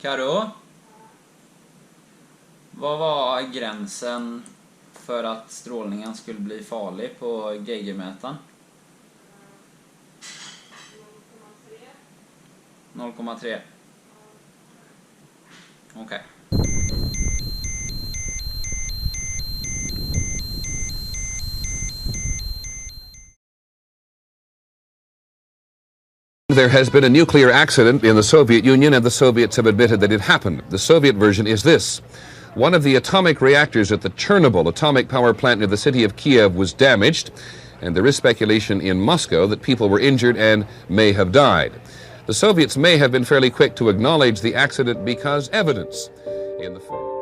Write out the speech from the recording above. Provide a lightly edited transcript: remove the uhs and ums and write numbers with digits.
Karo? Vad var gränsen för att strålningen skulle bli farlig på Geigermätaren? 0,3. Okej. There has been a nuclear accident in the Soviet Union, and the Soviets have admitted that it happened. The Soviet version is this. One of the atomic reactors at the Chernobyl atomic power plant near the city of Kiev was damaged, and there is speculation in Moscow that people were injured and may have died. The Soviets may have been fairly quick to acknowledge the accident because evidence in the form